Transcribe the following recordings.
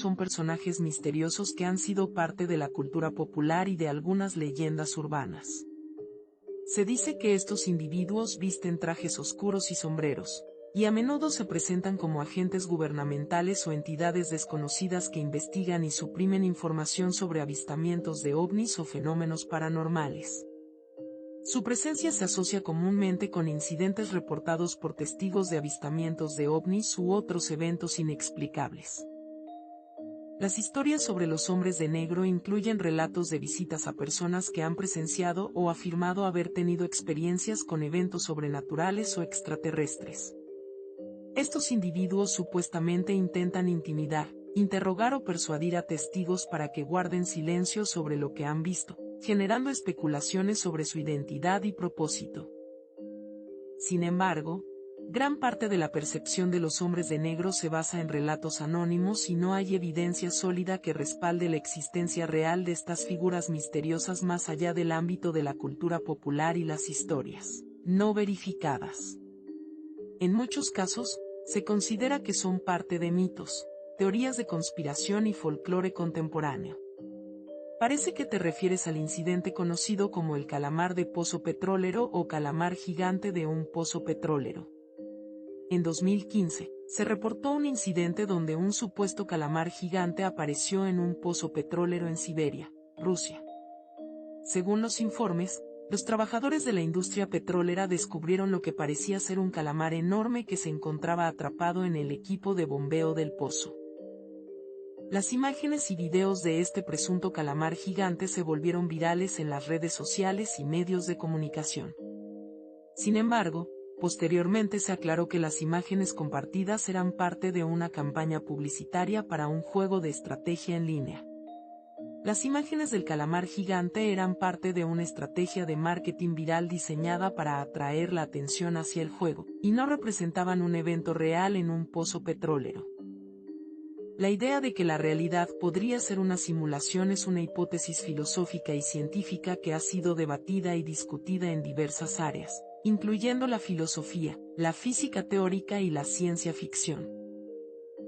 son personajes misteriosos que han sido parte de la cultura popular y de algunas leyendas urbanas. Se dice que estos individuos visten trajes oscuros y sombreros, y a menudo se presentan como agentes gubernamentales o entidades desconocidas que investigan y suprimen información sobre avistamientos de ovnis o fenómenos paranormales. Su presencia se asocia comúnmente con incidentes reportados por testigos de avistamientos de ovnis u otros eventos inexplicables. Las historias sobre los hombres de negro incluyen relatos de visitas a personas que han presenciado o afirmado haber tenido experiencias con eventos sobrenaturales o extraterrestres. Estos individuos supuestamente intentan intimidar, interrogar o persuadir a testigos para que guarden silencio sobre lo que han visto, generando especulaciones sobre su identidad y propósito. Sin embargo, gran parte de la percepción de los hombres de negro se basa en relatos anónimos y no hay evidencia sólida que respalde la existencia real de estas figuras misteriosas más allá del ámbito de la cultura popular y las historias no verificadas. En muchos casos, se considera que son parte de mitos, teorías de conspiración y folclore contemporáneo. Parece que te refieres al incidente conocido como el calamar de pozo petrolero o calamar gigante de un pozo petrolero. En 2015, se reportó un incidente donde un supuesto calamar gigante apareció en un pozo petrolero en Siberia, Rusia. Según los informes, los trabajadores de la industria petrolera descubrieron lo que parecía ser un calamar enorme que se encontraba atrapado en el equipo de bombeo del pozo. Las imágenes y videos de este presunto calamar gigante se volvieron virales en las redes sociales y medios de comunicación. Sin embargo, posteriormente se aclaró que las imágenes compartidas eran parte de una campaña publicitaria para un juego de estrategia en línea. Las imágenes del calamar gigante eran parte de una estrategia de marketing viral diseñada para atraer la atención hacia el juego, y no representaban un evento real en un pozo petrolero. La idea de que la realidad podría ser una simulación es una hipótesis filosófica y científica que ha sido debatida y discutida en diversas áreas, incluyendo la filosofía, la física teórica y la ciencia ficción.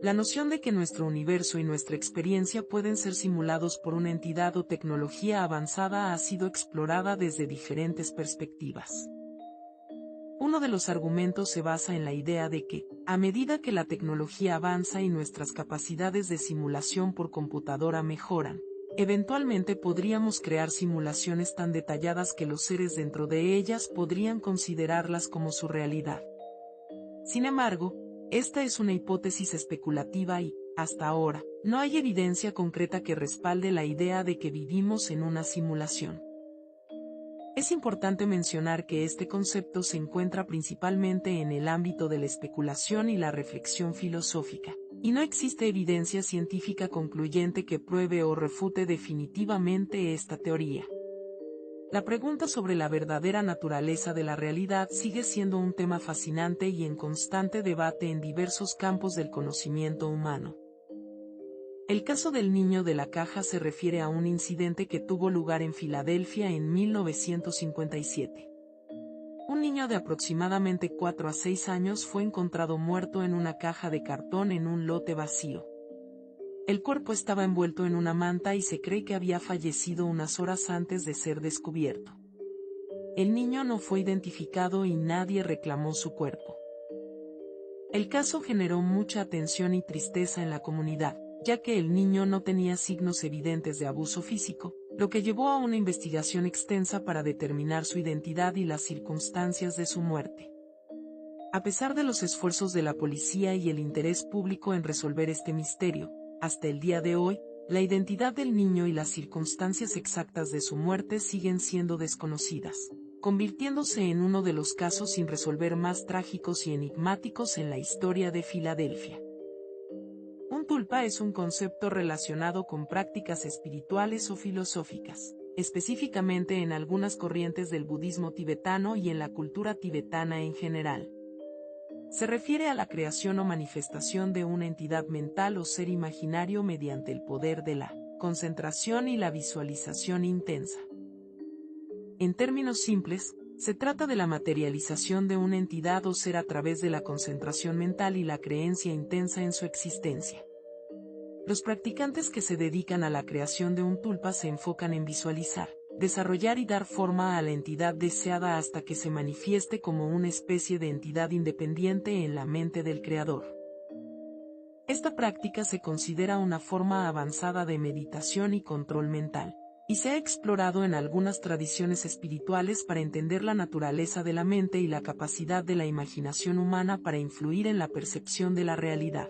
La noción de que nuestro universo y nuestra experiencia pueden ser simulados por una entidad o tecnología avanzada ha sido explorada desde diferentes perspectivas. Uno de los argumentos se basa en la idea de que, a medida que la tecnología avanza y nuestras capacidades de simulación por computadora mejoran, eventualmente podríamos crear simulaciones tan detalladas que los seres dentro de ellas podrían considerarlas como su realidad. Sin embargo, esta es una hipótesis especulativa y, hasta ahora, no hay evidencia concreta que respalde la idea de que vivimos en una simulación. Es importante mencionar que este concepto se encuentra principalmente en el ámbito de la especulación y la reflexión filosófica, y no existe evidencia científica concluyente que pruebe o refute definitivamente esta teoría. La pregunta sobre la verdadera naturaleza de la realidad sigue siendo un tema fascinante y en constante debate en diversos campos del conocimiento humano. El caso del niño de la caja se refiere a un incidente que tuvo lugar en Filadelfia en 1957. Un niño de aproximadamente 4 a 6 años fue encontrado muerto en una caja de cartón en un lote vacío. El cuerpo estaba envuelto en una manta y se cree que había fallecido unas horas antes de ser descubierto. El niño no fue identificado y nadie reclamó su cuerpo. El caso generó mucha atención y tristeza en la comunidad, ya que el niño no tenía signos evidentes de abuso físico, lo que llevó a una investigación extensa para determinar su identidad y las circunstancias de su muerte. A pesar de los esfuerzos de la policía y el interés público en resolver este misterio, hasta el día de hoy, la identidad del niño y las circunstancias exactas de su muerte siguen siendo desconocidas, convirtiéndose en uno de los casos sin resolver más trágicos y enigmáticos en la historia de Filadelfia. Un tulpa es un concepto relacionado con prácticas espirituales o filosóficas, específicamente en algunas corrientes del budismo tibetano y en la cultura tibetana en general. Se refiere a la creación o manifestación de una entidad mental o ser imaginario mediante el poder de la concentración y la visualización intensa. En términos simples, se trata de la materialización de una entidad o ser a través de la concentración mental y la creencia intensa en su existencia. Los practicantes que se dedican a la creación de un tulpa se enfocan en visualizar, desarrollar y dar forma a la entidad deseada hasta que se manifieste como una especie de entidad independiente en la mente del creador. Esta práctica se considera una forma avanzada de meditación y control mental, y se ha explorado en algunas tradiciones espirituales para entender la naturaleza de la mente y la capacidad de la imaginación humana para influir en la percepción de la realidad.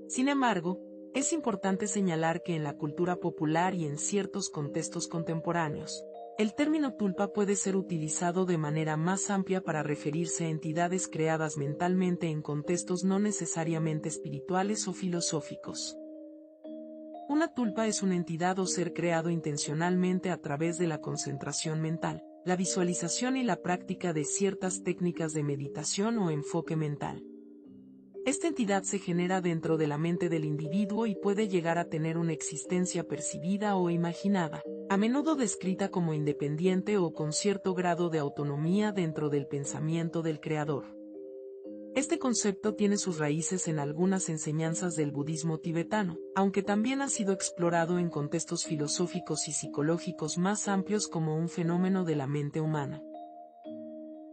Sin embargo, es importante señalar que en la cultura popular y en ciertos contextos contemporáneos, el término tulpa puede ser utilizado de manera más amplia para referirse a entidades creadas mentalmente en contextos no necesariamente espirituales o filosóficos. Una tulpa es una entidad o ser creado intencionalmente a través de la concentración mental, la visualización y la práctica de ciertas técnicas de meditación o enfoque mental. Esta entidad se genera dentro de la mente del individuo y puede llegar a tener una existencia percibida o imaginada, a menudo descrita como independiente o con cierto grado de autonomía dentro del pensamiento del creador. Este concepto tiene sus raíces en algunas enseñanzas del budismo tibetano, aunque también ha sido explorado en contextos filosóficos y psicológicos más amplios como un fenómeno de la mente humana.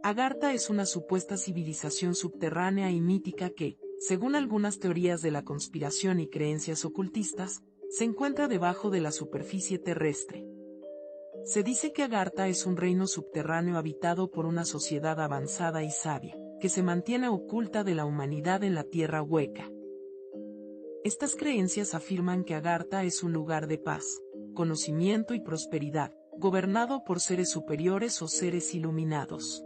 Agartha es una supuesta civilización subterránea y mítica que, según algunas teorías de la conspiración y creencias ocultistas, se encuentra debajo de la superficie terrestre. Se dice que Agartha es un reino subterráneo habitado por una sociedad avanzada y sabia, que se mantiene oculta de la humanidad en la tierra hueca. Estas creencias afirman que Agartha es un lugar de paz, conocimiento y prosperidad, gobernado por seres superiores o seres iluminados.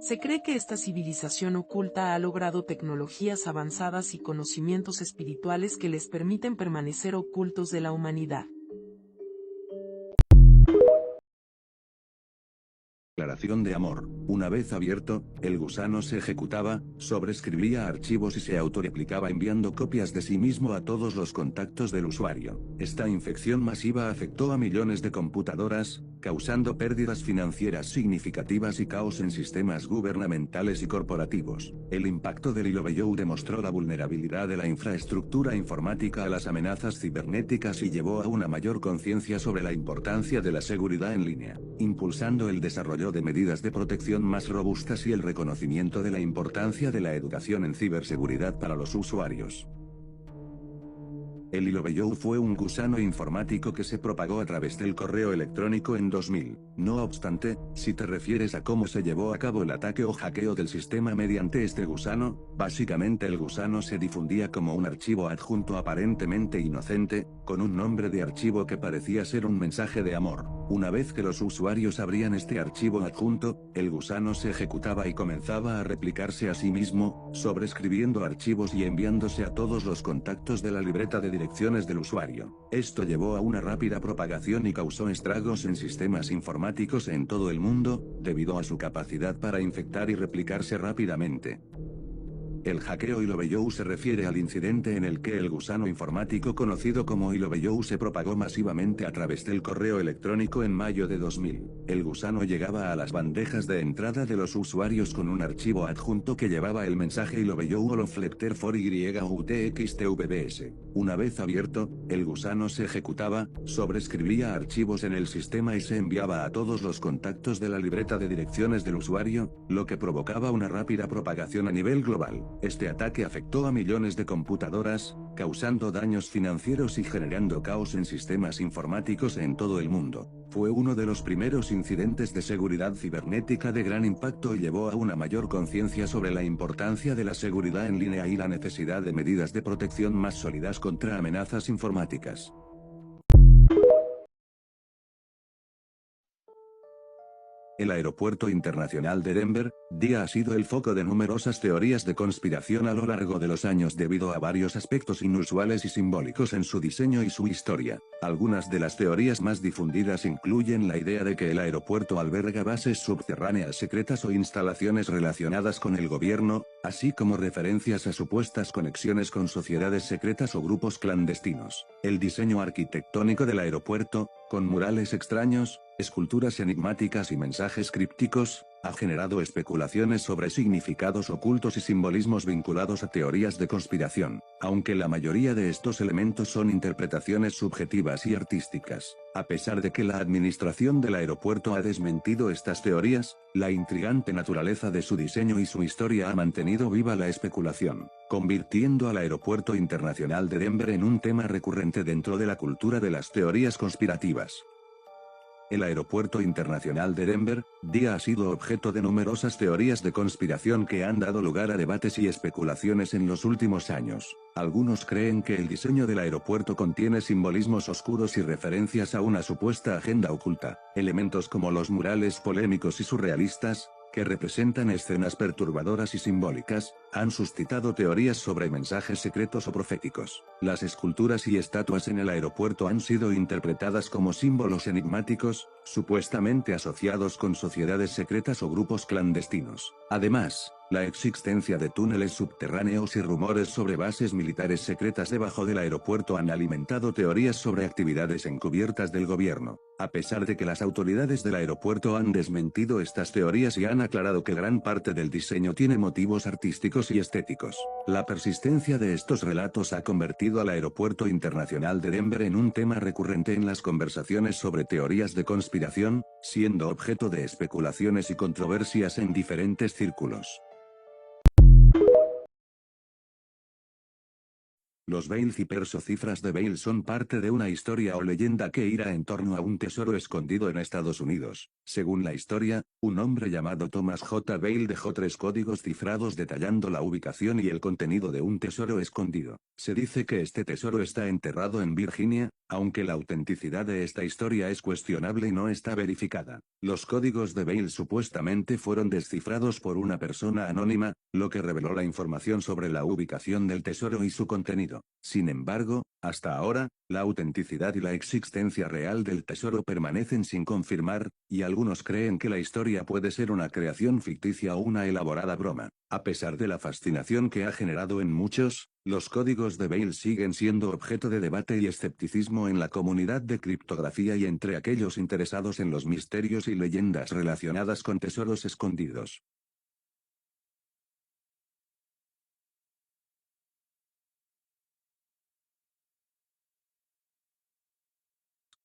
Se cree que esta civilización oculta ha logrado tecnologías avanzadas y conocimientos espirituales que les permiten permanecer ocultos de la humanidad. Declaración de amor. Una vez abierto, el gusano se ejecutaba, sobreescribía archivos y se autorreplicaba enviando copias de sí mismo a todos los contactos del usuario. Esta infección masiva afectó a millones de computadoras, causando pérdidas financieras significativas y caos en sistemas gubernamentales y corporativos. El impacto del IOBEYOU demostró la vulnerabilidad de la infraestructura informática a las amenazas cibernéticas y llevó a una mayor conciencia sobre la importancia de la seguridad en línea, impulsando el desarrollo de medidas de protección más robustas y el reconocimiento de la importancia de la educación en ciberseguridad para los usuarios. El IOBEYOU fue un gusano informático que se propagó a través del correo electrónico en 2000. No obstante, si te refieres a cómo se llevó a cabo el ataque o hackeo del sistema mediante este gusano, básicamente el gusano se difundía como un archivo adjunto aparentemente inocente, con un nombre de archivo que parecía ser un mensaje de amor. Una vez que los usuarios abrían este archivo adjunto, el gusano se ejecutaba y comenzaba a replicarse a sí mismo, sobreescribiendo archivos y enviándose a todos los contactos de la libreta de direcciones del usuario. Esto llevó a una rápida propagación y causó estragos en sistemas informáticos en todo el mundo, debido a su capacidad para infectar y replicarse rápidamente. El hackeo IOBEYOU se refiere al incidente en el que el gusano informático conocido como IOBEYOU se propagó masivamente a través del correo electrónico en mayo de 2000. El gusano llegaba a las bandejas de entrada de los usuarios con un archivo adjunto que llevaba el mensaje IOBEYOU Holoflecter for YUTXTVBS. Una vez abierto, el gusano se ejecutaba, sobreescribía archivos en el sistema y se enviaba a todos los contactos de la libreta de direcciones del usuario, lo que provocaba una rápida propagación a nivel global. Este ataque afectó a millones de computadoras, causando daños financieros y generando caos en sistemas informáticos en todo el mundo. Fue uno de los primeros incidentes de seguridad cibernética de gran impacto y llevó a una mayor conciencia sobre la importancia de la seguridad en línea y la necesidad de medidas de protección más sólidas contra amenazas informáticas. El aeropuerto internacional de Denver, DIA ha sido el foco de numerosas teorías de conspiración a lo largo de los años debido a varios aspectos inusuales y simbólicos en su diseño y su historia. Algunas de las teorías más difundidas incluyen la idea de que el aeropuerto alberga bases subterráneas secretas o instalaciones relacionadas con el gobierno, así como referencias a supuestas conexiones con sociedades secretas o grupos clandestinos. El diseño arquitectónico del aeropuerto, con murales extraños, esculturas enigmáticas y mensajes crípticos, ha generado especulaciones sobre significados ocultos y simbolismos vinculados a teorías de conspiración, aunque la mayoría de estos elementos son interpretaciones subjetivas y artísticas. A pesar de que la administración del aeropuerto ha desmentido estas teorías, la intrigante naturaleza de su diseño y su historia ha mantenido viva la especulación, convirtiendo al Aeropuerto Internacional de Denver en un tema recurrente dentro de la cultura de las teorías conspirativas. El Aeropuerto Internacional de Denver, DIA ha sido objeto de numerosas teorías de conspiración que han dado lugar a debates y especulaciones en los últimos años. Algunos creen que el diseño del aeropuerto contiene simbolismos oscuros y referencias a una supuesta agenda oculta. Elementos como los murales polémicos y surrealistas, que representan escenas perturbadoras y simbólicas, han suscitado teorías sobre mensajes secretos o proféticos. Las esculturas y estatuas en el aeropuerto han sido interpretadas como símbolos enigmáticos, supuestamente asociados con sociedades secretas o grupos clandestinos. Además, la existencia de túneles subterráneos y rumores sobre bases militares secretas debajo del aeropuerto han alimentado teorías sobre actividades encubiertas del gobierno. A pesar de que las autoridades del aeropuerto han desmentido estas teorías y han aclarado que gran parte del diseño tiene motivos artísticos y estéticos, la persistencia de estos relatos ha convertido al Aeropuerto Internacional de Denver en un tema recurrente en las conversaciones sobre teorías de conspiración, siendo objeto de especulaciones y controversias en diferentes círculos. Los Veil Zippers o cifras de Veil son parte de una historia o leyenda que gira en torno a un tesoro escondido en Estados Unidos. Según la historia, un hombre llamado Thomas J. Veil dejó 3 códigos cifrados detallando la ubicación y el contenido de un tesoro escondido. Se dice que este tesoro está enterrado en Virginia, aunque la autenticidad de esta historia es cuestionable y no está verificada. Los códigos de Veil supuestamente fueron descifrados por una persona anónima, lo que reveló la información sobre la ubicación del tesoro y su contenido. Sin embargo, hasta ahora, la autenticidad y la existencia real del tesoro permanecen sin confirmar, y algunos creen que la historia puede ser una creación ficticia o una elaborada broma. A pesar de la fascinación que ha generado en muchos, los códigos de Veil siguen siendo objeto de debate y escepticismo en la comunidad de criptografía y entre aquellos interesados en los misterios y leyendas relacionadas con tesoros escondidos.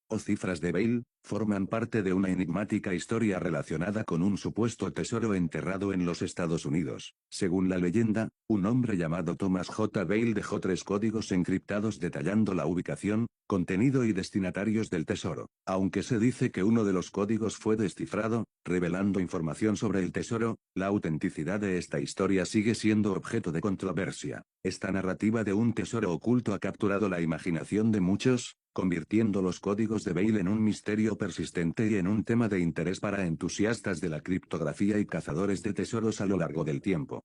O cifras de Veil, forman parte de una enigmática historia relacionada con un supuesto tesoro enterrado en los Estados Unidos. Según la leyenda, un hombre llamado Thomas J. Veil dejó 3 códigos encriptados detallando la ubicación, contenido y destinatarios del tesoro. Aunque se dice que uno de los códigos fue descifrado, revelando información sobre el tesoro, la autenticidad de esta historia sigue siendo objeto de controversia. Esta narrativa de un tesoro oculto ha capturado la imaginación de muchos, convirtiendo los códigos de Veil en un misterio persistente y en un tema de interés para entusiastas de la criptografía y cazadores de tesoros a lo largo del tiempo.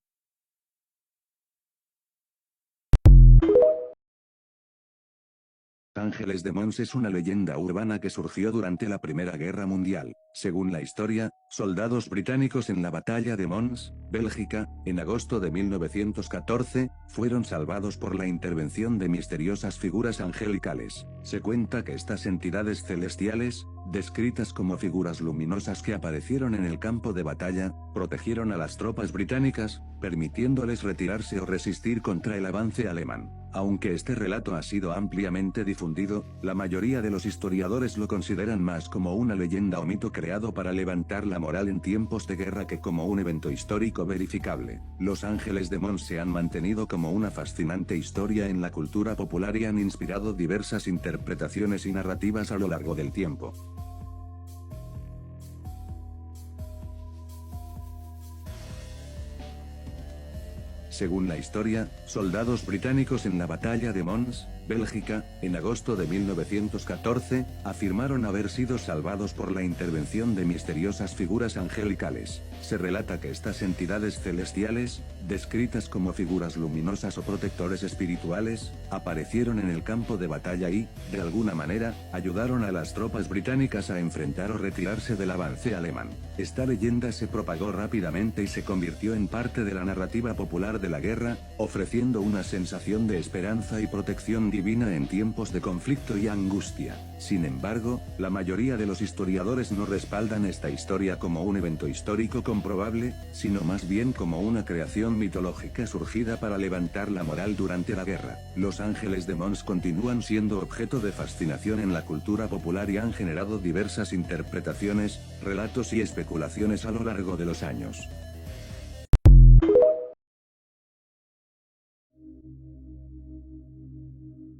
Ángeles de Mons es una leyenda urbana que surgió durante la Primera Guerra Mundial. Según la historia, soldados británicos en la batalla de Mons, Bélgica, en agosto de 1914, fueron salvados por la intervención de misteriosas figuras angelicales. Se cuenta que estas entidades celestiales, descritas como figuras luminosas que aparecieron en el campo de batalla, protegieron a las tropas británicas, permitiéndoles retirarse o resistir contra el avance alemán. Aunque este relato ha sido ampliamente difundido, la mayoría de los historiadores lo consideran más como una leyenda o mito creado para levantar la moral en tiempos de guerra que como un evento histórico verificable. Los Ángeles de Mons se han mantenido como una fascinante historia en la cultura popular y han inspirado diversas interpretaciones y narrativas a lo largo del tiempo. Según la historia, soldados británicos en la batalla de Mons, Bélgica, en agosto de 1914, afirmaron haber sido salvados por la intervención de misteriosas figuras angelicales. Se relata que estas entidades celestiales, descritas como figuras luminosas o protectores espirituales, aparecieron en el campo de batalla y, de alguna manera, ayudaron a las tropas británicas a enfrentar o retirarse del avance alemán. Esta leyenda se propagó rápidamente y se convirtió en parte de la narrativa popular de la guerra, ofreciendo una sensación de esperanza y protección divina. divina en tiempos de conflicto y angustia. Sin embargo, la mayoría de los historiadores no respaldan esta historia como un evento histórico comprobable, sino más bien como una creación mitológica surgida para levantar la moral durante la guerra. Los ángeles de Mons continúan siendo objeto de fascinación en la cultura popular y han generado diversas interpretaciones, relatos y especulaciones a lo largo de los años.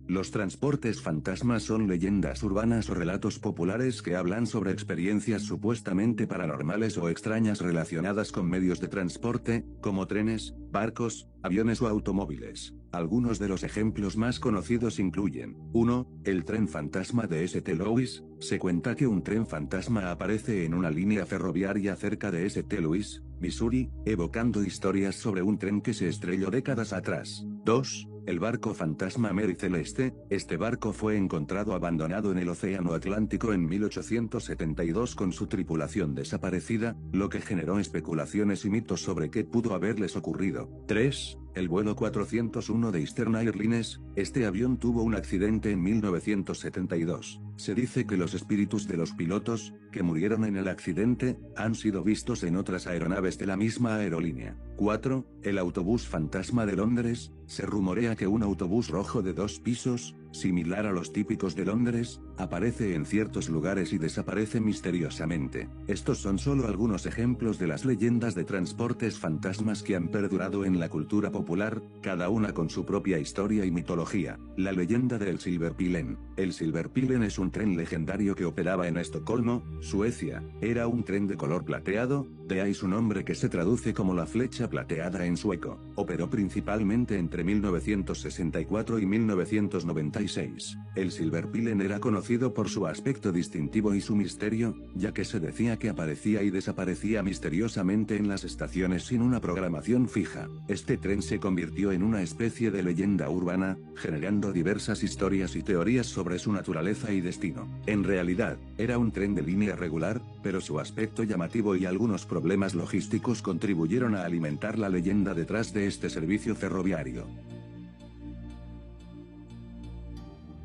Los transportes fantasmas son leyendas urbanas o relatos populares que hablan sobre experiencias supuestamente paranormales o extrañas relacionadas con medios de transporte, como trenes, barcos, aviones o automóviles. Algunos de los ejemplos más conocidos incluyen: 1. El tren fantasma de St. Louis. Se cuenta que un tren fantasma aparece en una línea ferroviaria cerca de St. Louis, Missouri, evocando historias sobre un tren que se estrelló décadas atrás. 2. El barco fantasma Mary Celeste. Este barco fue encontrado abandonado en el Océano Atlántico en 1872 con su tripulación desaparecida, lo que generó especulaciones y mitos sobre qué pudo haberles ocurrido. 3. El vuelo 401 de Eastern Airlines. Este avión tuvo un accidente en 1972. Se dice que los espíritus de los pilotos, que murieron en el accidente, han sido vistos en otras aeronaves de la misma aerolínea. 4. El autobús fantasma de Londres. Se rumorea que un autobús rojo de 2 pisos, similar a los típicos de Londres, aparece en ciertos lugares y desaparece misteriosamente. Estos son solo algunos ejemplos de las leyendas de transportes fantasmas que han perdurado en la cultura popular, cada una con su propia historia y mitología. La leyenda del Silverpilen. El Silverpilen es un tren legendario que operaba en Estocolmo, Suecia. Era un tren de color plateado, de ahí su nombre que se traduce como la flecha plateada en sueco. Operó principalmente entre 1964 y 1996. El Silverpilen era conocido por su aspecto distintivo y su misterio, ya que se decía que aparecía y desaparecía misteriosamente en las estaciones sin una programación fija. Este tren se convirtió en una especie de leyenda urbana, generando diversas historias y teorías sobre su naturaleza y destino. En realidad, era un tren de línea regular, pero su aspecto llamativo y algunos problemas logísticos contribuyeron a alimentar la leyenda detrás de este servicio ferroviario.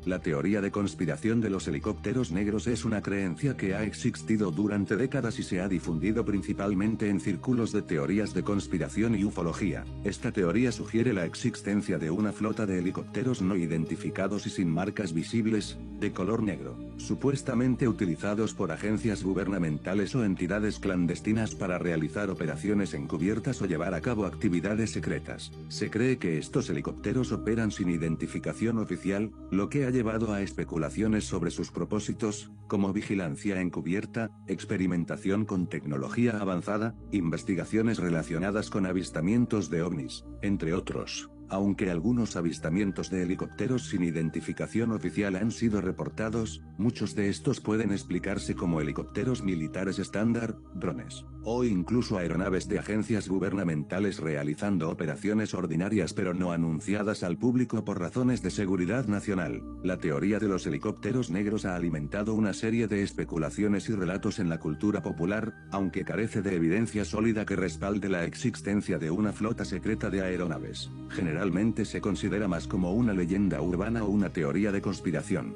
La teoría de conspiración de los helicópteros negros es una creencia que ha existido durante décadas y se ha difundido principalmente en círculos de teorías de conspiración y ufología. Esta teoría sugiere la existencia de una flota de helicópteros no identificados y sin marcas visibles, de color negro, supuestamente utilizados por agencias gubernamentales o entidades clandestinas para realizar operaciones encubiertas o llevar a cabo actividades secretas. Se cree que estos helicópteros operan sin identificación oficial, lo que ha llevado a especulaciones sobre sus propósitos, como vigilancia encubierta, experimentación con tecnología avanzada, investigaciones relacionadas con avistamientos de ovnis, entre otros. Aunque algunos avistamientos de helicópteros sin identificación oficial han sido reportados, muchos de estos pueden explicarse como helicópteros militares estándar, drones, o incluso aeronaves de agencias gubernamentales realizando operaciones ordinarias pero no anunciadas al público por razones de seguridad nacional. La teoría de los helicópteros negros ha alimentado una serie de especulaciones y relatos en la cultura popular, aunque carece de evidencia sólida que respalde la existencia de una flota secreta de aeronaves. Generalmente se considera más como una leyenda urbana o una teoría de conspiración.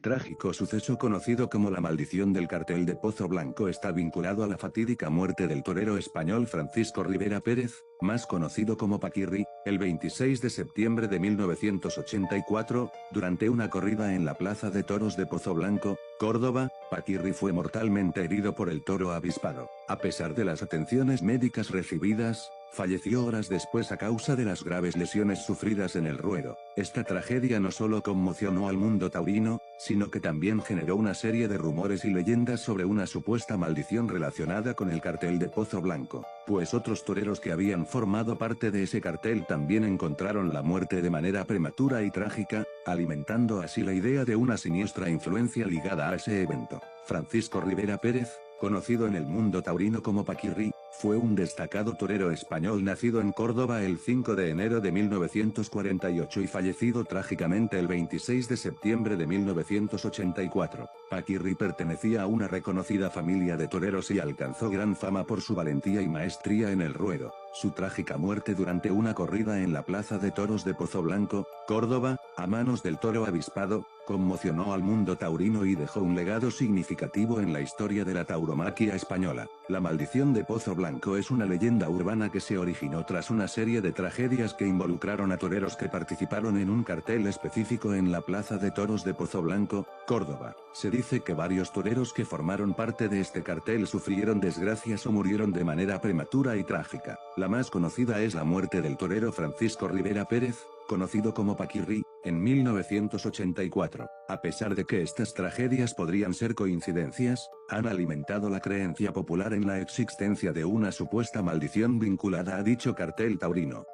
Trágico suceso conocido como la maldición del cartel de Pozo Blanco está vinculado a la fatídica muerte del torero español Francisco Rivera Pérez, más conocido como Paquirri, el 26 de septiembre de 1984, durante una corrida en la Plaza de Toros de Pozo Blanco, Córdoba. Paquirri fue mortalmente herido por el toro avispado. A pesar de las atenciones médicas recibidas, falleció horas después a causa de las graves lesiones sufridas en el ruedo. Esta tragedia no solo conmocionó al mundo taurino, sino que también generó una serie de rumores y leyendas sobre una supuesta maldición relacionada con el cartel de Pozo Blanco, pues otros toreros que habían formado parte de ese cartel también encontraron la muerte de manera prematura y trágica, alimentando así la idea de una siniestra influencia ligada a ese evento. Francisco Rivera Pérez, conocido en el mundo taurino como Paquirri, fue un destacado torero español nacido en Córdoba el 5 de enero de 1948 y fallecido trágicamente el 26 de septiembre de 1984. Paquirri pertenecía a una reconocida familia de toreros y alcanzó gran fama por su valentía y maestría en el ruedo. Su trágica muerte durante una corrida en la Plaza de Toros de Pozoblanco, Córdoba, a manos del toro avispado, conmocionó al mundo taurino y dejó un legado significativo en la historia de la tauromaquia española. La maldición de Pozo Blanco es una leyenda urbana que se originó tras una serie de tragedias que involucraron a toreros que participaron en un cartel específico en la Plaza de Toros de Pozoblanco, Córdoba. Se dice que varios toreros que formaron parte de este cartel sufrieron desgracias o murieron de manera prematura y trágica. La más conocida es la muerte del torero Francisco Rivera Pérez, conocido como Paquirri, en 1984. A pesar de que estas tragedias podrían ser coincidencias, han alimentado la creencia popular en la existencia de una supuesta maldición vinculada a dicho cartel taurino.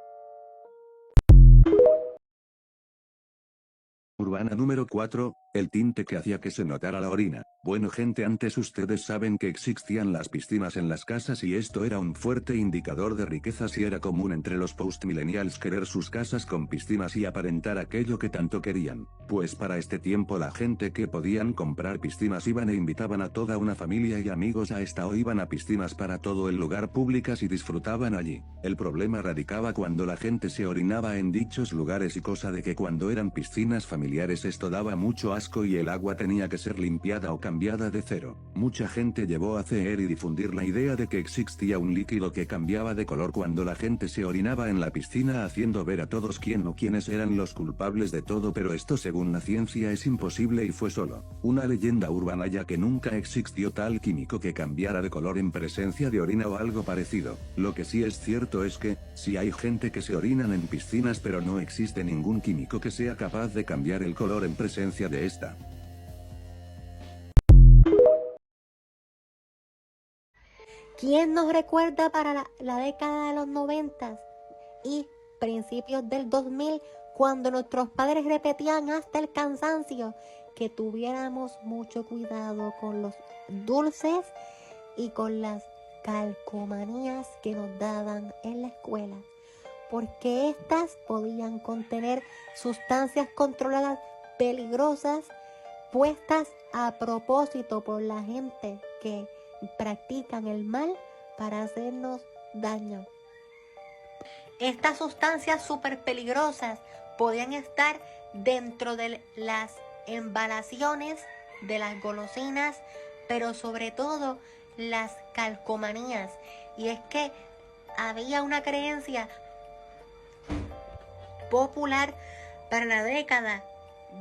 Urbana número 4, el tinte que hacía que se notara la orina. Bueno gente, antes ustedes saben que existían las piscinas en las casas y esto era un fuerte indicador de riquezas y era común entre los post-millennials querer sus casas con piscinas y aparentar aquello que tanto querían. Pues para este tiempo la gente que podían comprar piscinas iban e invitaban a toda una familia y amigos a esta o iban a piscinas para todo el lugar públicas y disfrutaban allí. El problema radicaba cuando la gente se orinaba en dichos lugares y cosa de que cuando eran piscinas familiares esto daba mucho asco y el agua tenía que ser limpiada o cambiada de cero. Mucha gente llevó a hacer y difundir la idea de que existía un líquido que cambiaba de color cuando la gente se orinaba en la piscina, haciendo ver a todos quién o quiénes eran los culpables de todo, pero esto según la ciencia es imposible y fue solo una leyenda urbana, ya que nunca existió tal químico que cambiara de color en presencia de orina o algo parecido. Lo que sí es cierto es que, si hay gente que se orinan en piscinas pero no existe ningún químico que sea capaz de cambiar el color en presencia de esta. ¿Quién nos recuerda para la década de los 90 y principios del 2000, cuando nuestros padres repetían hasta el cansancio que tuviéramos mucho cuidado con los dulces y con las calcomanías que nos daban en la escuela, porque estas podían contener sustancias controladas peligrosas puestas a propósito por la gente que practican el mal para hacernos daño. Estas sustancias súper peligrosas podían estar dentro de las embalaciones de las golosinas, pero sobre todo las calcomanías. Y es que había una creencia popular para la década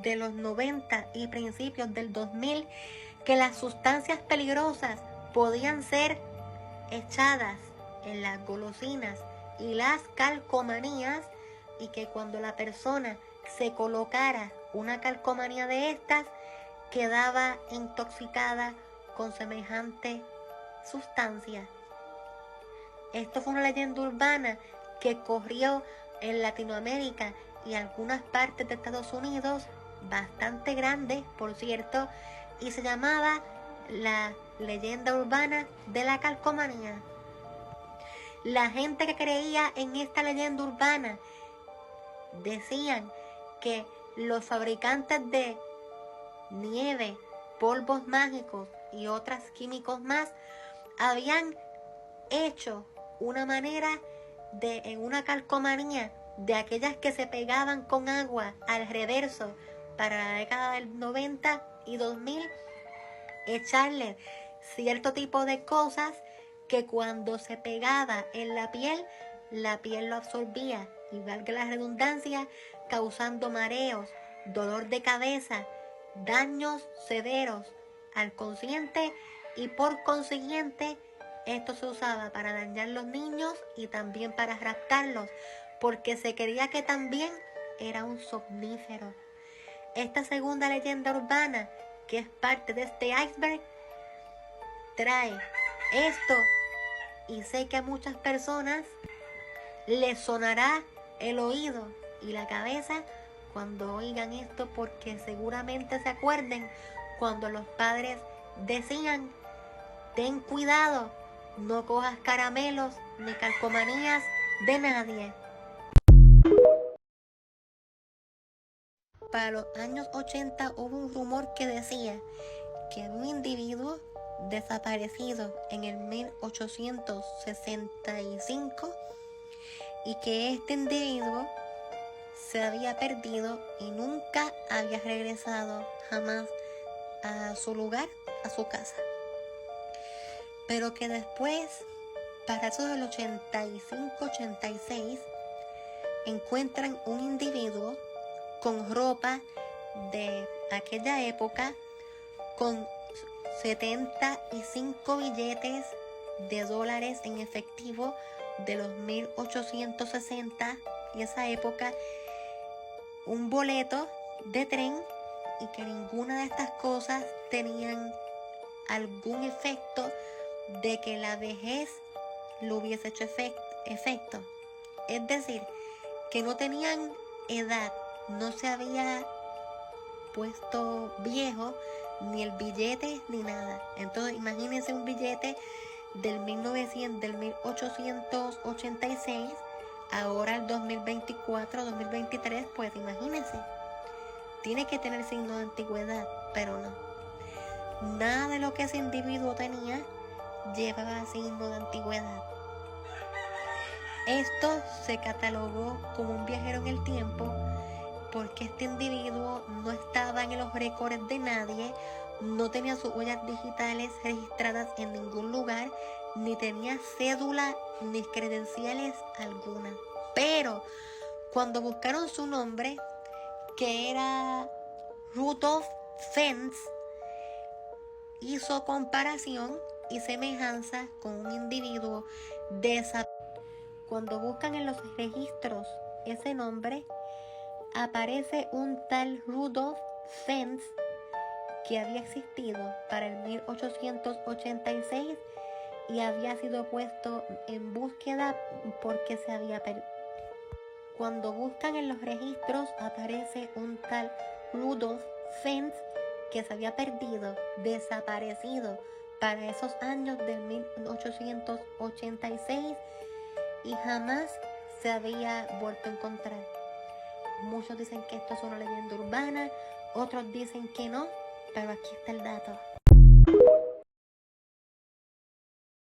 de los 90 y principios del 2000 que las sustancias peligrosas podían ser echadas en las golosinas y las calcomanías, y que cuando la persona se colocara una calcomanía de estas quedaba intoxicada con semejante sustancia. Esto fue una leyenda urbana que corrió en Latinoamérica y algunas partes de Estados Unidos, bastante grande por cierto, y se llamaba la leyenda urbana de la calcomanía. La gente que creía en esta leyenda urbana decían que los fabricantes de nieve, polvos mágicos y otros químicos más habían hecho una manera de, en una calcomanía de aquellas que se pegaban con agua al reverso para la década del 90 y 2000, echarle cierto tipo de cosas que cuando se pegaba en la piel lo absorbía, y valga la redundancia, causando mareos, dolor de cabeza, daños severos al consciente, y por consiguiente esto se usaba para dañar los niños y también para raptarlos, porque se creía que también era un somnífero. Esta segunda leyenda urbana, que es parte de este iceberg, trae esto, y sé que a muchas personas les sonará el oído y la cabeza cuando oigan esto, porque seguramente se acuerden cuando los padres decían: ten cuidado, no cojas caramelos ni calcomanías de nadie. Para los años 80 hubo un rumor que decía que un individuo desaparecido en el 1865 y que este individuo se había perdido y nunca había regresado jamás a su lugar, a su casa. Pero que después, para eso del 85-86, encuentran un individuo con ropa de aquella época, con 75 billetes de dólares en efectivo de los 1860 y esa época, un boleto de tren, y que ninguna de estas cosas tenían algún efecto de que la vejez lo hubiese hecho efecto. Es decir, que no tenían edad, no se había puesto viejo ni el billete ni nada. Entonces imagínense un billete del 1886, ahora el 2024, 2023, pues imagínense, tiene que tener signo de antigüedad, pero no. Nada de lo que ese individuo tenía llevaba signo de antigüedad. Esto se catalogó como un viajero en el tiempo porque este individuo no estaba en los récords de nadie, no tenía sus huellas digitales registradas en ningún lugar, ni tenía cédula ni credenciales alguna. Pero cuando buscaron su nombre, que era Rudolf Fentz, hizo comparación y semejanza con un individuo desaparecido. Cuando buscan en los registros ese nombre, aparece un tal Rudolf Fentz que había existido para el 1886 y había sido puesto en búsqueda porque se había perdido. Cuando buscan en los registros aparece un tal Rudolf Fentz que se había perdido, desaparecido para esos años de 1886 y jamás se había vuelto a encontrar. Muchos dicen que esto es una leyenda urbana, otros dicen que no, pero aquí está el dato.